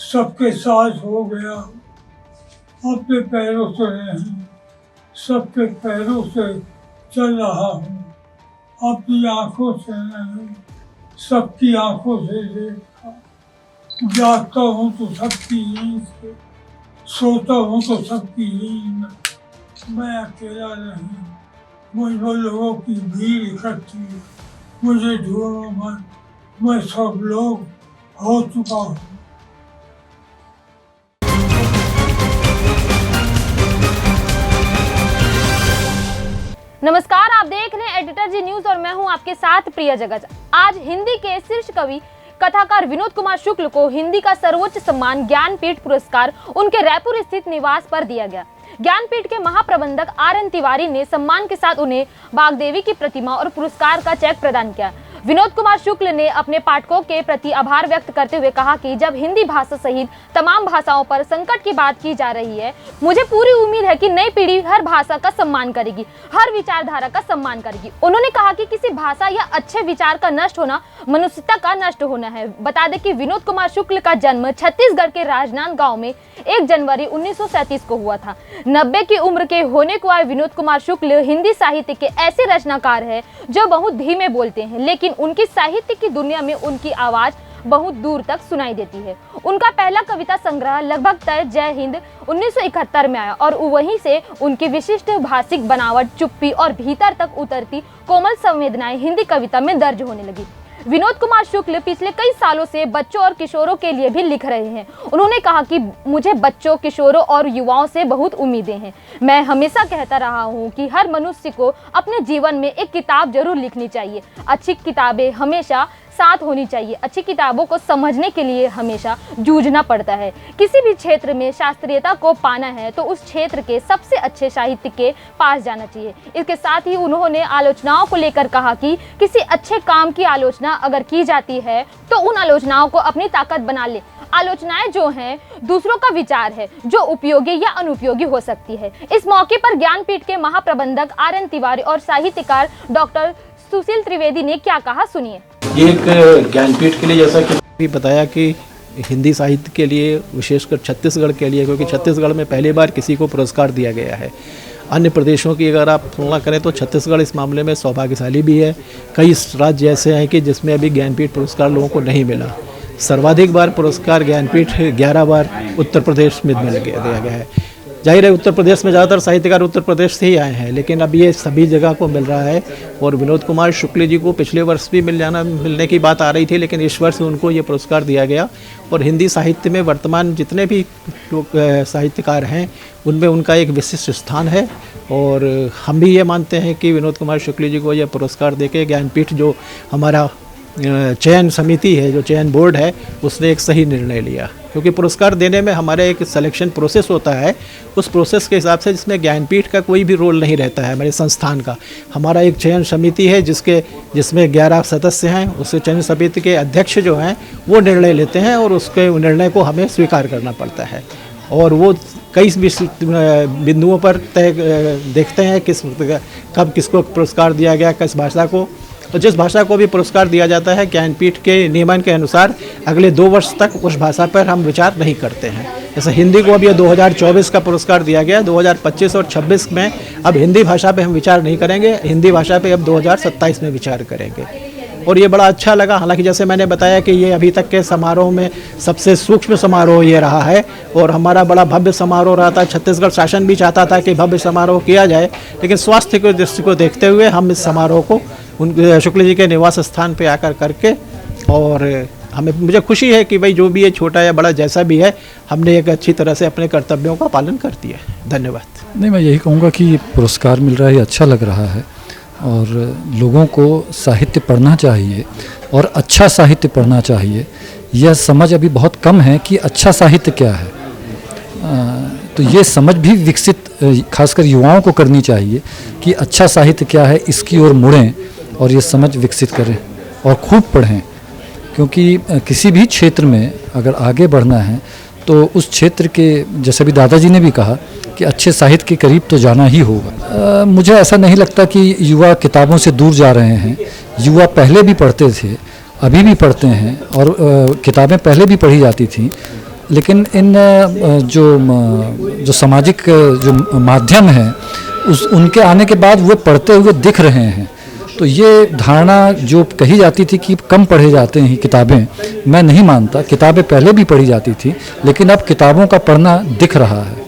सबके साथ हो गया, अपने पैरों से नहीं, सबके पैरों से चल रहा हूँ, अपनी आंखों से नहीं, सबकी आंखों से देखा। जागता हूँ तो सबकी नींद से, सोता हूँ तो सबकी नींद। मैं अकेला नहीं, मुझे लोगों की भीड़ इकट्ठी है, मुझे ढूंढो मत, मैं सब लोग हो चुका हूँ। नमस्कार, आप देख रहे हैं एडिटर जी न्यूज और मैं हूं आपके साथ प्रिया जगत। आज हिंदी के शीर्ष कवि कथाकार विनोद कुमार शुक्ल को हिंदी का सर्वोच्च सम्मान ज्ञानपीठ पुरस्कार उनके रायपुर स्थित निवास पर दिया गया। ज्ञानपीठ के महाप्रबंधक RN तिवारी ने सम्मान के साथ उन्हें बागदेवी की प्रतिमा और पुरस्कार का चेक प्रदान किया। विनोद कुमार शुक्ल ने अपने पाठकों के प्रति आभार व्यक्त करते हुए कहा कि जब हिंदी भाषा सहित तमाम भाषाओं पर संकट की बात की जा रही है, मुझे पूरी उम्मीद है कि नई पीढ़ी हर भाषा का सम्मान करेगी, हर विचारधारा का सम्मान करेगी। उन्होंने कहा कि किसी भाषा या अच्छे विचार का नष्ट होना मनुष्यता का नष्ट होना है। बता दें कि विनोद कुमार शुक्ल का जन्म छत्तीसगढ़ के राजनांद गाँव में 1 जनवरी 1937 को हुआ था। 90 की उम्र के होने को आए विनोद कुमार शुक्ल हिंदी साहित्य के ऐसे रचनाकार हैं जो बहुत धीमे बोलते हैं, लेकिन उनकी साहित्य की दुनिया में उनकी आवाज बहुत दूर तक सुनाई देती है। उनका पहला कविता संग्रह लगभग तय जय हिंद 1971 में आया और वहीं से उनकी विशिष्ट भाषिक बनावट, चुप्पी और भीतर तक उतरती कोमल संवेदनाएं हिंदी कविता में दर्ज होने लगी। विनोद कुमार शुक्ल पिछले कई सालों से बच्चों और किशोरों के लिए भी लिख रहे हैं। उन्होंने कहा कि मुझे बच्चों, किशोरों और युवाओं से बहुत उम्मीदें हैं। मैं हमेशा कहता रहा हूं कि हर मनुष्य को अपने जीवन में एक किताब जरूर लिखनी चाहिए। अच्छी किताबें हमेशा साथ होनी चाहिए। अच्छी किताबों को समझने के लिए हमेशा जूझना पड़ता है। किसी भी क्षेत्र में शास्त्रीयता को पाना है तो उस क्षेत्र के सबसे अच्छे साहित्य के पास जाना चाहिए। इसके साथ ही उन्होंने आलोचनाओं को लेकर कहा कि किसी अच्छे काम की आलोचना अगर की जाती है तो उन आलोचनाओं को अपनी ताकत बना ले। आलोचनाएं जो हैं दूसरों का विचार है जो उपयोगी या अनुपयोगी हो सकती है। इस मौके पर ज्ञानपीठ के महाप्रबंधक RN तिवारी और साहित्यकार डॉक्टर सुशील त्रिवेदी ने क्या कहा, सुनिए। ये एक ज्ञानपीठ के लिए, जैसा कि भी बताया कि हिंदी साहित्य के लिए, विशेषकर छत्तीसगढ़ के लिए, क्योंकि छत्तीसगढ़ में पहली बार किसी को पुरस्कार दिया गया है। अन्य प्रदेशों की अगर आप तुलना करें तो छत्तीसगढ़ इस मामले में सौभाग्यशाली भी है। कई राज्य ऐसे हैं कि जिसमें अभी ज्ञानपीठ पुरस्कार लोगों को नहीं मिला। सर्वाधिक बार पुरस्कार ज्ञानपीठ 11 बार उत्तर प्रदेश में दिया गया है। जाहिर है उत्तर प्रदेश में ज़्यादातर साहित्यकार उत्तर प्रदेश से ही आए हैं, लेकिन अब ये सभी जगह को मिल रहा है। और विनोद कुमार शुक्ल जी को पिछले वर्ष भी मिलने की बात आ रही थी, लेकिन इस वर्ष उनको ये पुरस्कार दिया गया। और हिंदी साहित्य में वर्तमान जितने भी लोग साहित्यकार हैं उनमें उनका एक विशिष्ट स्थान है। और हम भी ये मानते हैं कि विनोद कुमार शुक्ल जी को यह पुरस्कार देके ज्ञानपीठ जो हमारा चयन समिति है, जो चयन बोर्ड है, उसने एक सही निर्णय लिया। क्योंकि पुरस्कार देने में हमारे एक सिलेक्शन प्रोसेस होता है, उस प्रोसेस के हिसाब से जिसमें ज्ञानपीठ का कोई भी रोल नहीं रहता है। हमारे संस्थान का हमारा एक चयन समिति है जिसमें 11 सदस्य हैं। उस चयन समिति के अध्यक्ष जो हैं वो निर्णय लेते हैं और उसके निर्णय को हमें स्वीकार करना पड़ता है। और वो कई बिंदुओं पर तय देखते हैं कब किसको पुरस्कार दिया गया, किस भाषा को। तो जिस भाषा को भी पुरस्कार दिया जाता है, ज्ञानपीठ के नियमन के अनुसार अगले 2 वर्ष तक उस भाषा पर हम विचार नहीं करते हैं। जैसे हिंदी को अभी 2024 का पुरस्कार दिया गया, 2025 और 26 में अब हिंदी भाषा पे हम विचार नहीं करेंगे, हिंदी भाषा पे अब 2027 में विचार करेंगे। और ये बड़ा अच्छा लगा। हालांकि जैसे मैंने बताया कि ये अभी तक के समारोह में सबसे सूक्ष्म समारोह ये रहा है और हमारा बड़ा भव्य समारोह रहा था। छत्तीसगढ़ शासन भी चाहता था कि भव्य समारोह किया जाए, लेकिन स्वास्थ्य की दृष्टि को देखते हुए हम इस समारोह को शुक्ल जी के निवास स्थान पे आकर करके, और मुझे खुशी है कि भाई जो भी है, छोटा या बड़ा जैसा भी है, हमने एक अच्छी तरह से अपने कर्तव्यों का पालन कर दिया है। धन्यवाद। नहीं, मैं यही कहूँगा कि ये पुरस्कार मिल रहा है, अच्छा लग रहा है और लोगों को साहित्य पढ़ना चाहिए और अच्छा साहित्य पढ़ना चाहिए। यह समझ अभी बहुत कम है कि अच्छा साहित्य क्या है। तो ये समझ भी विकसित खासकर युवाओं को करनी चाहिए कि अच्छा साहित्य क्या है, इसकी ओर मुड़ें और ये समझ विकसित करें और खूब पढ़ें। क्योंकि किसी भी क्षेत्र में अगर आगे बढ़ना है तो उस क्षेत्र के, जैसे भी दादाजी ने भी कहा कि अच्छे साहित्य के करीब तो जाना ही होगा। मुझे ऐसा नहीं लगता कि युवा किताबों से दूर जा रहे हैं। युवा पहले भी पढ़ते थे, अभी भी पढ़ते हैं और किताबें पहले भी पढ़ी जाती थी। लेकिन इन जो सामाजिक जो माध्यम हैं उनके आने के बाद वो पढ़ते हुए दिख रहे हैं। तो ये धारणा जो कही जाती थी कि कम पढ़े जाते हैं किताबें, मैं नहीं मानता। किताबें पहले भी पढ़ी जाती थी, लेकिन अब किताबों का पढ़ना दिख रहा है।